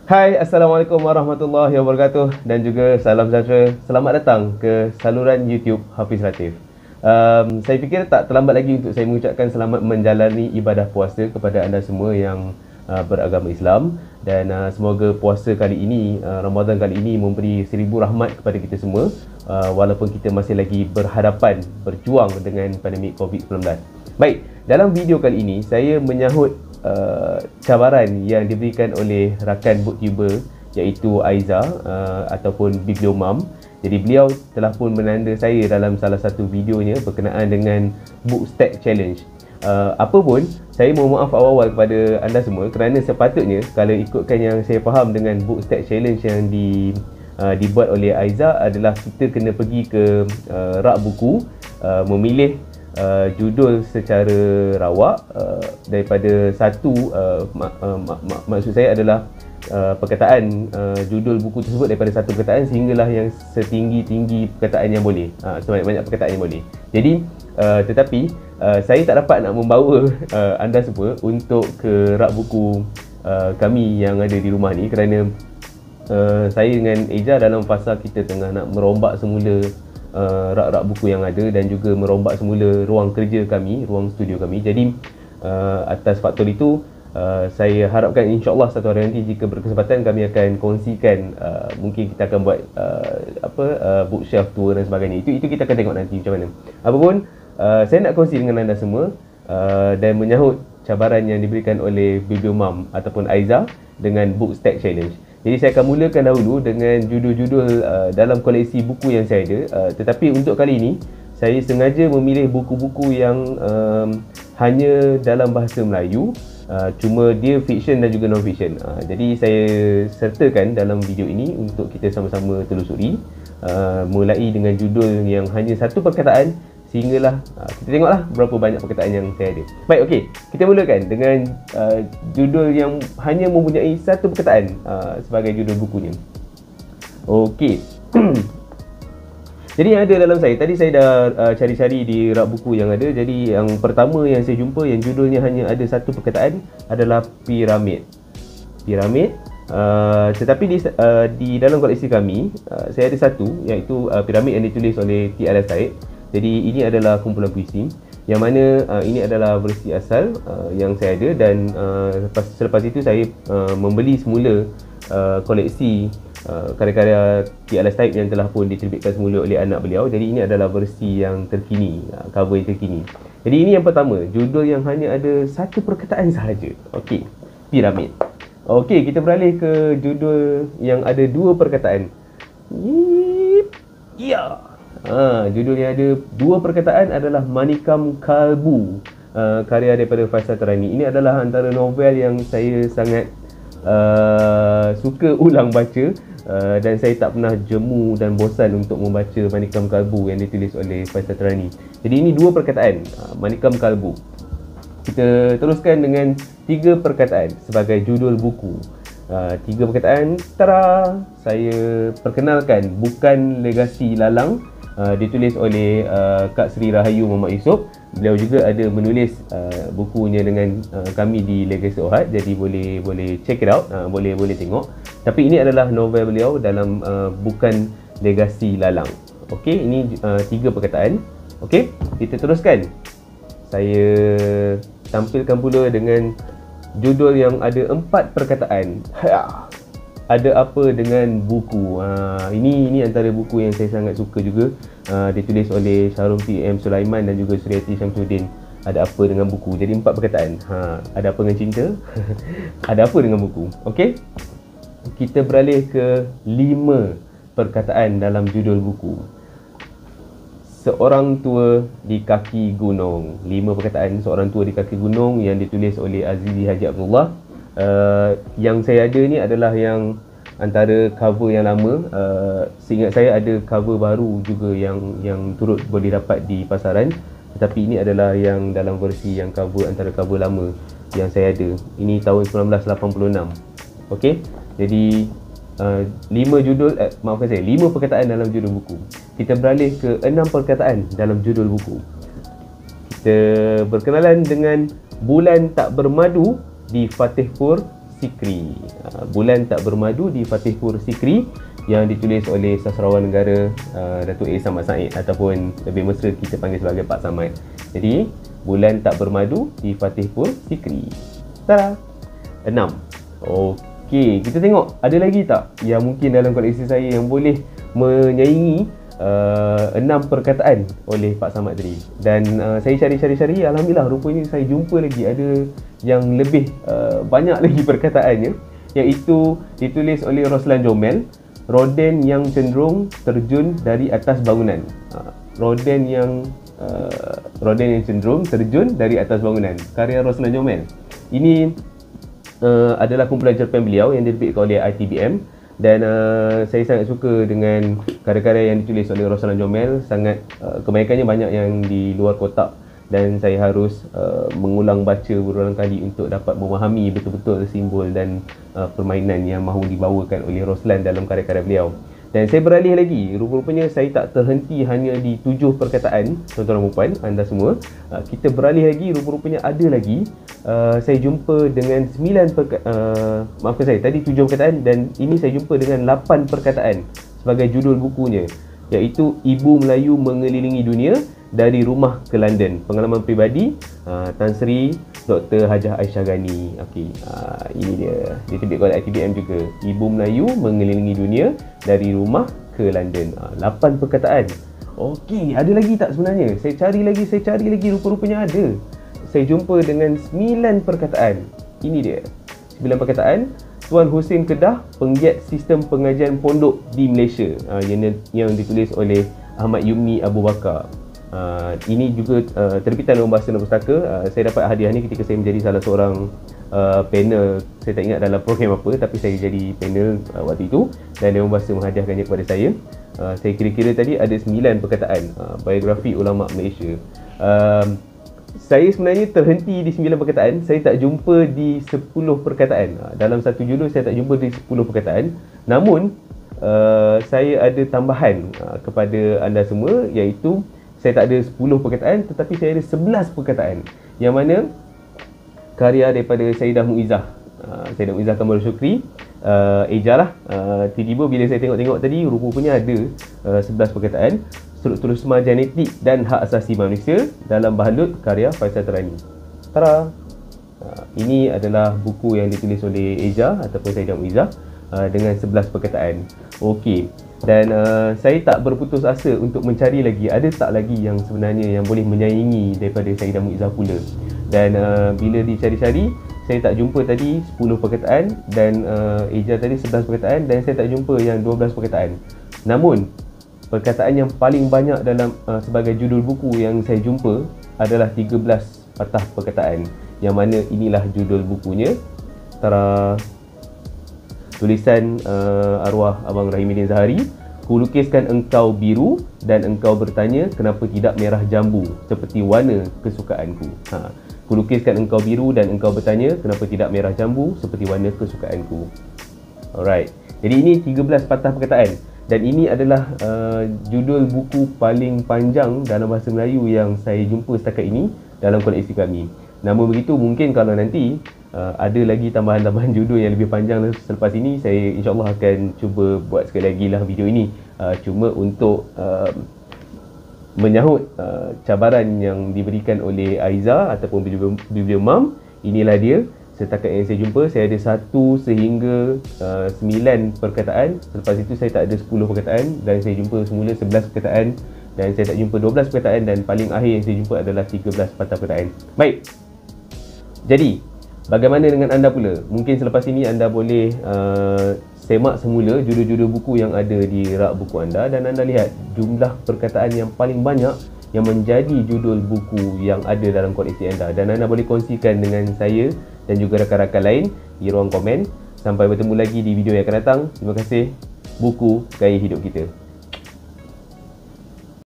Hai, Assalamualaikum warahmatullahi wabarakatuh dan juga salam sejahtera. Selamat datang ke saluran YouTube Hafiz Latif. Saya fikir tak terlambat lagi untuk saya mengucapkan selamat menjalani ibadah puasa kepada anda semua yang beragama Islam, dan semoga puasa kali ini, Ramadan kali ini memberi 1000 rahmat kepada kita semua, walaupun kita masih lagi berhadapan, berjuang dengan pandemik COVID-19. Baik, dalam video kali ini saya menyahut cabaran yang diberikan oleh rakan booktuber iaitu Aiza ataupun Bibliomam. Jadi beliau telah pun menanda saya dalam salah satu videonya berkenaan dengan book stack challenge. Apa pun, saya mohon maaf awal-awal kepada anda semua kerana sepatutnya kalau ikutkan yang saya faham dengan book stack challenge yang dibuat oleh Aiza adalah kita kena pergi ke rak buku, memilih judul secara rawak daripada satu, maksud saya adalah perkataan judul buku tersebut daripada satu perkataan sehinggalah yang setinggi-tinggi perkataan yang boleh, sebanyak-banyak perkataan yang boleh. Jadi tetapi saya tak dapat nak membawa anda semua untuk ke rak buku kami yang ada di rumah ni kerana saya dengan Eja dalam fasa kita tengah nak merombak semula rak-rak buku yang ada dan juga merombak semula ruang kerja kami, ruang studio kami. Jadi atas faktor itu saya harapkan insya-Allah satu hari nanti jika berkesempatan kami akan kongsikan, mungkin kita akan buat bookshelf tour dan sebagainya. Itu kita akan tengok nanti macam mana. Apapun, saya nak kongsi dengan anda semua dan menyahut cabaran yang diberikan oleh Bibliomam ataupun Aiza dengan book stack challenge. Jadi saya akan mulakan dahulu dengan judul-judul dalam koleksi buku yang saya ada, tetapi untuk kali ini saya sengaja memilih buku-buku yang hanya dalam bahasa Melayu, cuma dia fiction dan juga non-fiction. Jadi saya sertakan dalam video ini untuk kita sama-sama telusuri, mulai dengan judul yang hanya satu perkataan sehinggalah kita tengoklah berapa banyak perkataan yang saya ada. Baik, okey. Kita mulakan dengan judul yang hanya mempunyai satu perkataan sebagai judul bukunya. Okey. Jadi yang ada dalam saya, tadi saya dah cari-cari di rak buku yang ada. Jadi yang pertama yang saya jumpa yang judulnya hanya ada satu perkataan adalah piramid. Piramid. Tetapi di dalam koleksi kami, saya ada satu iaitu piramid yang ditulis oleh T.L. Said. Jadi ini adalah kumpulan puisi yang mana ini adalah versi asal yang saya ada, dan selepas itu saya membeli semula koleksi karya-karya T.L. Said yang telah pun diterbitkan semula oleh anak beliau. Jadi ini adalah versi yang terkini, cover yang terkini. Jadi ini yang pertama, judul yang hanya ada satu perkataan sahaja. Okey, piramid. Okey, kita beralih ke judul yang ada dua perkataan. Ya. Judul yang ada dua perkataan adalah Manikam Kalbu, karya daripada Faisal Terani. Ini adalah antara novel yang saya sangat suka ulang baca, dan saya tak pernah jemu dan bosan untuk membaca Manikam Kalbu yang ditulis oleh Faisal Terani. Jadi ini dua perkataan, Manikam Kalbu. Kita teruskan dengan tiga perkataan sebagai judul buku. Tiga perkataan, tara, saya perkenalkan Bukan Legasi Lalang, ditulis oleh Kak Sri Rahayu Muhammad Yusof. Beliau juga ada menulis bukunya dengan kami di Legacy Ohad, jadi boleh check it out, boleh tengok. Tapi ini adalah novel beliau dalam Bukan Legasi Lalang. Okey, ini tiga perkataan. Okey, kita teruskan. Saya tampilkan pula dengan judul yang ada 4 perkataan. Ada apa dengan buku? Ini antara buku yang saya sangat suka juga. Ditulis oleh Syahrul T.M. Sulaiman dan juga Suryati Syamsuddin. Ada apa dengan buku? Jadi 4 perkataan. Ada apa dengan cinta? Ada apa dengan buku? Okey. Kita beralih ke 5 perkataan dalam judul buku. Seorang tua di kaki gunung. 5 perkataan seorang tua di kaki gunung yang ditulis oleh Azizi Haji Abdullah. Yang saya ada ni adalah yang antara cover yang lama. Seingat saya ada cover baru juga yang turut boleh dapat di pasaran, tetapi ini adalah yang dalam versi yang cover antara cover lama yang saya ada. Ini tahun 1986. Okey, jadi 5 judul, maafkan saya, 5 perkataan dalam judul buku. Kita beralih ke 6 perkataan dalam judul buku. Kita berkenalan dengan Bulan Tak Bermadu di Fatehpur Sikri. Bulan Tak Bermadu di Fatihpur Sikri, yang ditulis oleh sastrawan negara Datuk A. Samad Said, ataupun lebih mesra kita panggil sebagai Pak Samad. Jadi Bulan Tak Bermadu di Fatihpur Sikri. Tara. 6. Okey, kita tengok ada lagi tak yang mungkin dalam koleksi saya yang boleh menyaingi 6 perkataan oleh Pak Samad tadi. Dan saya cari, alhamdulillah rupanya saya jumpa lagi ada yang lebih banyak lagi perkataannya, iaitu ditulis oleh Roslan Jomel, roden yang cenderung terjun dari atas bangunan. Roden yang cenderung terjun dari atas bangunan, karya Roslan Jomel. Ini adalah kumpulan cerpen beliau yang diterbitkan oleh ITBM. Dan saya sangat suka dengan karya-karya yang ditulis oleh Roslan Jomel. Sangat kebanyakannya banyak yang di luar kotak, dan saya harus mengulang baca berulang kali untuk dapat memahami betul-betul simbol dan permainan yang mahu dibawakan oleh Roslan dalam karya-karya beliau. Dan saya beralih lagi, rupa-rupanya saya tak terhenti hanya di 7 perkataan, tuan-tuan dan puan, anda semua. Kita beralih lagi, rupa-rupanya ada lagi. Saya jumpa dengan 9 maafkan saya, tadi 7 perkataan, dan ini saya jumpa dengan 8 perkataan sebagai judul bukunya, iaitu Ibu Melayu Mengelilingi Dunia dari Rumah ke London. Pengalaman peribadi Tan Sri Dr. Hajah Aisyah Ghani. Okey, ini dia. Diterbitkan oleh ITBM juga. Ibu Melayu Mengelilingi Dunia dari Rumah ke London. 8 perkataan. Okey, ada lagi tak sebenarnya? Saya cari lagi, rupa-rupanya ada. Saya jumpa dengan 9 perkataan. Ini dia. 9 perkataan. Tuan Hussein Kedah, penggiat sistem pengajian pondok di Malaysia, yang ditulis oleh Ahmad Yumni Abu Bakar. Ini juga terbitan dalam bahasa dan pustaka. Saya dapat hadiah ni ketika saya menjadi salah seorang panel. Saya tak ingat dalam program apa, tapi saya jadi panel waktu itu, dan Dewan Bahasa menghadiahkannya kepada saya. Saya kira-kira tadi ada 9 perkataan biografi ulama Malaysia. Saya sebenarnya terhenti di 9 perkataan. Saya tak jumpa di 10 perkataan. Dalam satu judul saya tak jumpa di 10 perkataan. Namun saya ada tambahan kepada anda semua, iaitu saya tak ada 10 perkataan, tetapi saya ada 11 perkataan, yang mana karya daripada Sayyidah Muizzah Kamal Syukri, Eja lah. Tiba-tiba bila saya tengok tadi, rupanya ada 11 perkataan. Struktur Semar Genetik dan Hak Asasi Manusia dalam Bahalut, karya Faisal Terani. Tara! Ini adalah buku yang ditulis oleh Eja ataupun Sayyidah Muizzah dengan 11 perkataan. Okey. Dan saya tak berputus asa untuk mencari lagi, ada tak lagi yang sebenarnya yang boleh menyaingi daripada Sayyidah Muizzah pula. Dan bila dicari-cari, saya tak jumpa tadi 10 perkataan, dan Eja tadi 11 perkataan, dan saya tak jumpa yang 12 perkataan. Namun perkataan yang paling banyak dalam sebagai judul buku yang saya jumpa adalah 13 patah perkataan, yang mana inilah judul bukunya. Tara! Tulisan arwah Abang Rahimuddin Zahari. Kulukiskan engkau biru dan engkau bertanya kenapa tidak merah jambu seperti warna kesukaanku. Kulukiskan engkau biru dan engkau bertanya kenapa tidak merah jambu seperti warna kesukaanku. Alright. Jadi ini 13 patah perkataan, dan ini adalah judul buku paling panjang dalam bahasa Melayu yang saya jumpa setakat ini dalam koleksi kami. Namun begitu, mungkin kalau nanti ada lagi tambahan-tambahan judul yang lebih panjang selepas ini, saya insyaAllah akan cuba buat sekali lagi lah video ini. Cuma untuk menyahut cabaran yang diberikan oleh Aiza ataupun Beliau Mam, inilah dia. Setakat yang saya jumpa, saya ada 1 sehingga 9 perkataan. Selepas itu saya tak ada 10 perkataan, dan saya jumpa semula 11 perkataan, dan saya tak jumpa 12 perkataan, dan paling akhir yang saya jumpa adalah 13 patah perkataan. Baik. Jadi, bagaimana dengan anda pula? Mungkin selepas ini anda boleh semak semula judul-judul buku yang ada di rak buku anda, dan anda lihat jumlah perkataan yang paling banyak yang menjadi judul buku yang ada dalam koleksi anda, dan anda boleh kongsikan dengan saya dan juga rakan-rakan lain di ruang komen. Sampai bertemu lagi di video yang akan datang. Terima kasih. Buku Gaya Hidup Kita.